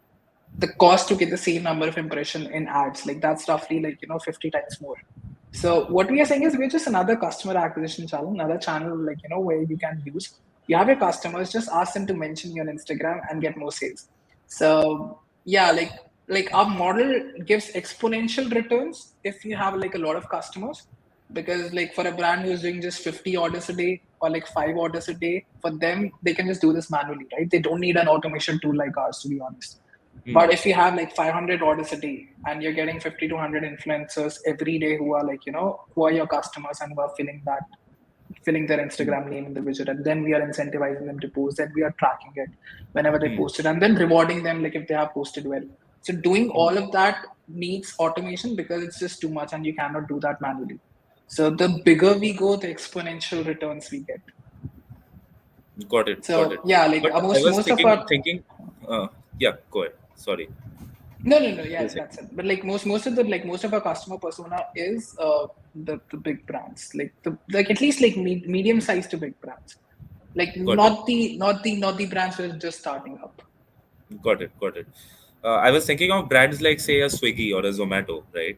the cost to get the same number of impression in ads, like that's roughly like 50 times more. So what we are saying is we're just another customer acquisition channel, another channel, like where you can use. You have your customers, just ask them to mention you on Instagram and get more sales. So yeah, like our model gives exponential returns if you have like a lot of customers, because like for a brand who's doing just 50 orders a day or like 5 orders a day, for them they can just do this manually, right? They don't need an automation tool like ours, to be honest. Hmm. But if you have like 500 orders a day and you're getting 50 to 100 influencers every day who are like, who are your customers and who are filling filling their Instagram name in the widget, and then we are incentivizing them to post, and we are tracking it whenever they post it, and then rewarding them like if they have posted well. So doing all of that needs automation because it's just too much, and you cannot do that manually. So the bigger we go, the exponential returns we get. Got it. Got it. So yeah, like But I was most of our thinking. Yeah. Go ahead. Sorry. no, yeah, You say. that's it. But like most of our customer persona is the big brands, like at least like medium sized to big brands, like Got it. not the brands who are just starting up. Got it. Got it. I was thinking of brands like, say, a Swiggy or a Zomato, right?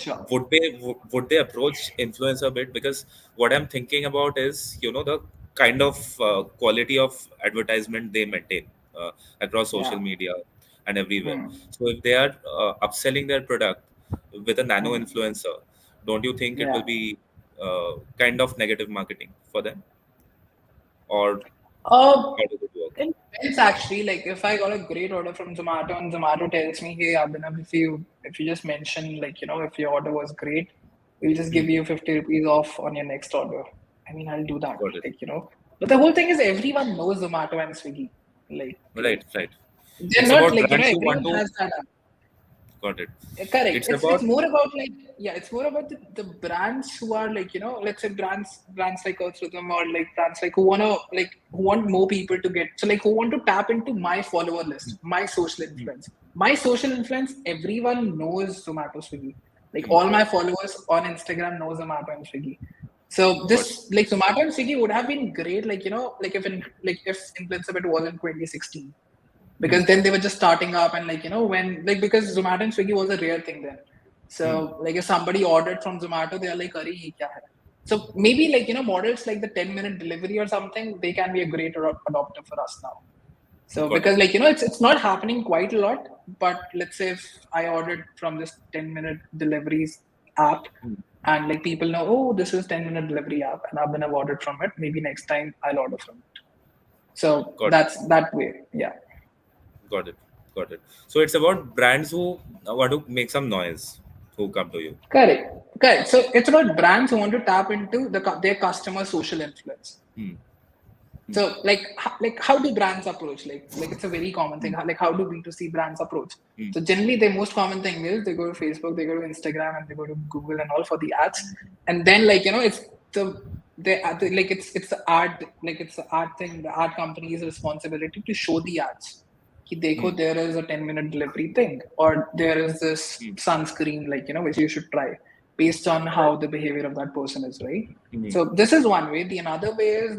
Sure. Would they approach influencer bit? Because what I'm thinking about is, the kind of quality of advertisement they maintain across social Yeah. media and everywhere. Hmm. So if they are upselling their product with a nano Hmm. influencer, don't you think it will Yeah. be kind of negative marketing for them, or Uh, how does it work? it depends actually. Like if I got a great order from Zomato and Zomato tells me, "Hey, Abhinav, if you just mention like if your order was great, we'll just give Hmm. you 50 rupees off on your next order." I mean, I'll do that. Got it. Like. But the whole thing is everyone knows Zomato and Swiggy. Like Right, right. they're It's not about like brands who want everyone to. has that. Got it. Correct. It's It's about. more about like it's more about the brands who are like let's say brands like Earth Rhythm or like brands like who want more people to get, so like who want to tap into my follower list, my social Hmm. influence. My social influence, everyone knows Zomato, Swiggy. Like Hmm. all my followers on Instagram know Zomato and Swiggy. So Got it. this like Zomato and Swiggy would have been great, like if Influencerbit was in 2016, Hmm. because then they were just starting up, and when like because Zomato and Swiggy was a rare thing then. Hmm. So like if somebody ordered from Zomato, they are like, "Arey, ye kya hai?" So maybe like models like the 10-minute delivery or something, they can be a great adopter for us now. So Got it. because like it's not happening quite a lot, but let's say if I ordered from this 10-minute deliveries app, Hmm. and like people know, oh, this is 10-minute delivery app, and I've ordered from it. Maybe next time I'll order from it. So Got it. that's that way. Yeah. Got it. Got it. So it's about brands who want to make some noise, who come to you. Correct. Correct. So it's about brands who want to tap into their customer social influence. Hmm. So like how do brands approach? Like it's a very common thing. Like how do B2C brands approach? Hmm. So generally the most common thing is they go to Facebook, they go to Instagram, and they go to Google and all for the ads. And then it's like it's the art, like it's the art thing, the art company's responsibility to show the ads. Ki dekho, Hmm. there is a 10-minute delivery thing, or there is this Hmm. sunscreen, which you should try based on Right. how the behavior of that person is, right? Hmm. So this is one way. The another way is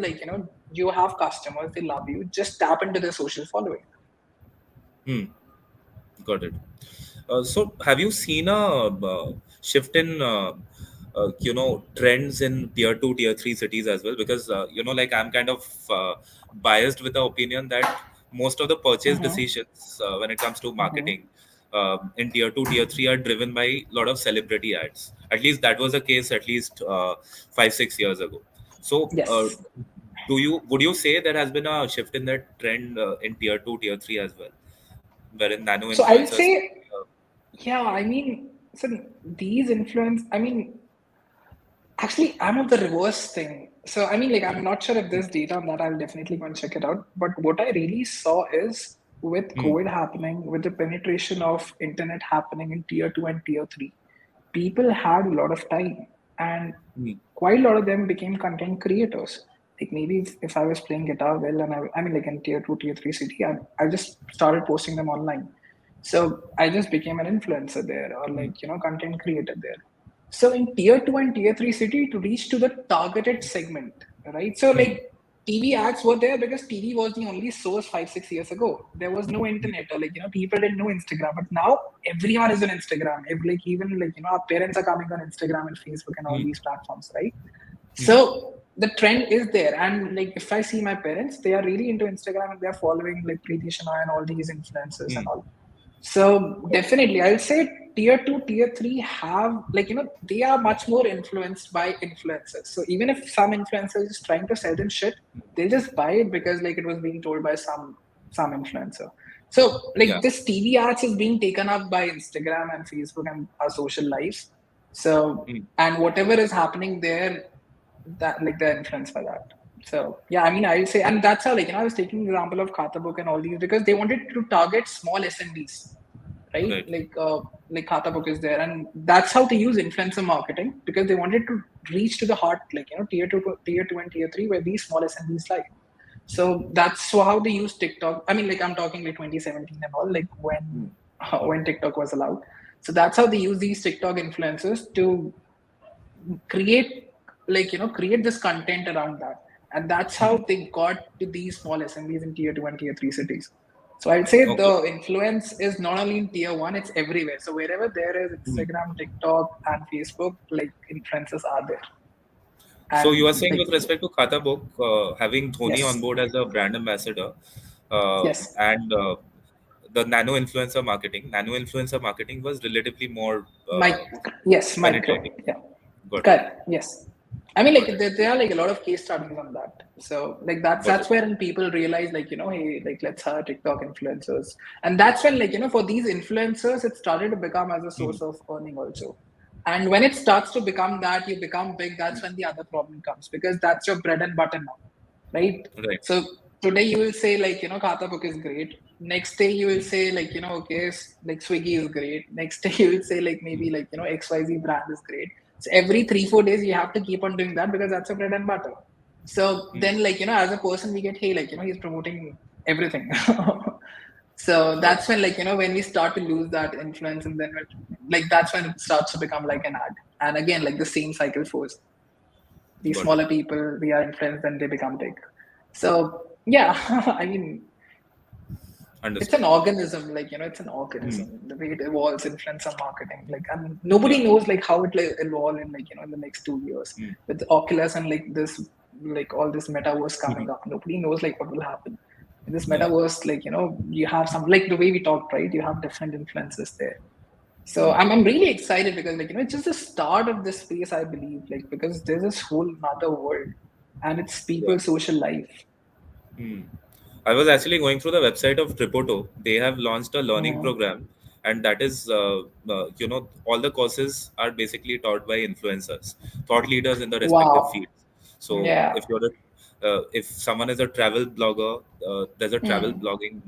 you have customers, they love you, just tap into their social following. Hmm. Got it. So have you seen a shift in trends in tier 2, tier 3 cities as well? Because like, I'm kind of biased with the opinion that most of the purchase Mm-hmm. decisions when it comes to Mm-hmm. marketing in tier 2, tier 3 are driven by a lot of celebrity ads. At least that was the case at least 5-6 years ago. So Yes. would you say there has been a shift in that trend in tier 2, tier 3 as well, wherein nano So I would influencers? say, yeah, I mean, so these influence, I mean, actually, I'm of the reverse thing. So, I mean, like, I'm not sure if there's data on that. I'll definitely go and check it out. But what I really saw is with Hmm. COVID happening, with the penetration of internet happening in tier two and tier three, people had a lot of time, and Hmm. quite a lot of them became content creators. Like maybe if I was playing guitar well, and I mean, like in tier two, tier three city, I just started posting them online. So I just became an influencer there, or Hmm. content creator there. So in tier two and tier three city, to reach to the targeted segment, right? So Hmm. like TV ads were there because TV was the only source 5-6 years ago. There was no internet, or people didn't know Instagram. But now everyone is on Instagram. Like even our parents are coming on Instagram and Facebook and all Hmm. these platforms, right? Hmm. So the trend is there, and like if I see my parents, they are really into Instagram and they're following like Preeti Shenoy and all these influencers and Hmm. all. So definitely, I'll say tier two, tier three have they are much more influenced by influencers. So even if some influencer is trying to sell them shit, they'll just buy it because like it was being told by some influencer. So Yeah. like this TV ads is being taken up by Instagram and Facebook and our social lives. So Hmm. and whatever is happening there, that like they're influenced by that. So yeah, I mean, I would say, and that's how I was taking the example of Khata Book and all these because they wanted to target small SMBs, right? Right. Like Khata Book is there, and that's how they use influencer marketing because they wanted to reach to the heart, tier two and tier three, where these small SMBs live. So that's how they use TikTok. I mean, like I'm talking like 2017 and all, like when TikTok was allowed. So that's how they use these TikTok influencers to create create this content around that, and that's how they got to these small SMBs in tier two and tier three cities. So I'd say Okay. the influence is not only in tier one, it's everywhere. So wherever there is Instagram, TikTok, and Facebook, like influencers are there. So you And are saying like with respect to Khata Book, having Dhoni on yes, board as a brand ambassador, yes, and the nano influencer marketing was relatively more Mike, yes, micro, penetrating. yeah. Got it. Correct. Yes. I mean, like Got it. there are like a lot of case studies on that. So like Got it. that's where people realize hey, like let's hire TikTok influencers, and that's when for these influencers it started to become as a Hmm. source of earning also. And when it starts to become that, you become big. That's when the other problem comes because that's your bread and butter now, right? Right. So today you will say Khata Book is great. Next day you will say okay, like Swiggy is great. Next day you will say like maybe XYZ brand is great. So every 3-4 days you have to keep on doing that because that's a bread and butter. So Hmm. then as a person we get hey he's promoting everything. So Got that's when when we start to lose that influence, and then that's when it starts to become like an ad. And again like the same cycle force. The got it. smaller people we are influenced, then they become big. So yeah, I mean it's Understood. an organism, it's an Hmm. organism. The way it evolves, influencer marketing. Like I mean, Yeah. nobody knows like how it will evolve in in the next 2 years Hmm. with Oculus and like this all this metaverse coming up. Nobody knows like what will happen. In this Yeah. metaverse, you have some like the way we talked, right? You have different influences there. So I'm really excited because it's just the start of this space, I believe, like because there's this whole other world and it's Yeah. people's social life. Hmm. I was actually going through the website of Tripoto. They have launched a learning Mhm. program, and that is, all the courses are basically taught by influencers, thought leaders in the respective Wow. fields. So, Yeah. if someone is a travel blogger, there's a travel Hmm. blogging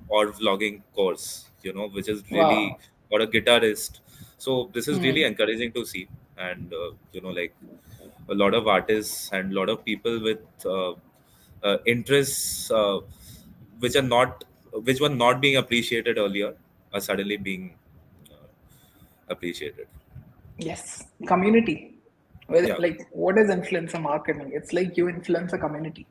or vlogging course, which is really, Wow. or a guitarist. So this is really Hmm. encouraging to see, and like a lot of artists and a lot of people with interests which are not which were not being appreciated earlier are suddenly being appreciated. Yes. Community. Well, Yeah. like what is influencer marketing? It's like you influence a community.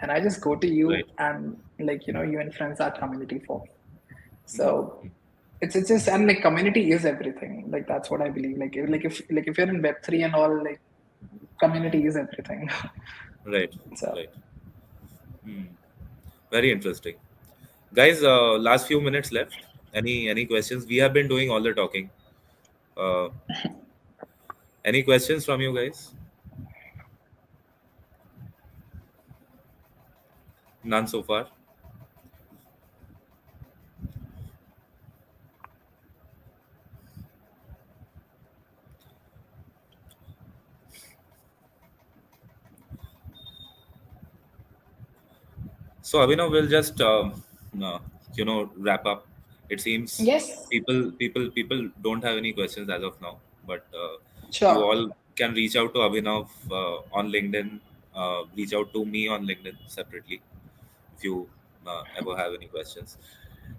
And I just go to you Right. and you influence that community for me. So it's just and like community is everything. Like that's what I believe. Like if you're in Web3 and all, like community is everything. Right. So Right. Hmm. Very interesting, guys. Last few minutes left. Any questions? We have been doing all the talking. uh, any questions from you guys? None so far. So Abhinav will just wrap up. It seems yes, people don't have any questions as of now, but you sure. all can reach out to Abhinav on LinkedIn. Reach out to me on LinkedIn separately if you ever have any questions.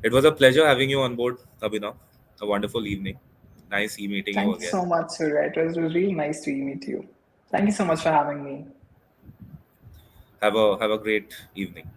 It was a pleasure having you on board, Abhinav. A wonderful evening. Nice meeting you Thank you again. so much, Surya. It was really nice to meet you. Thank you so much for having me. Have a great evening.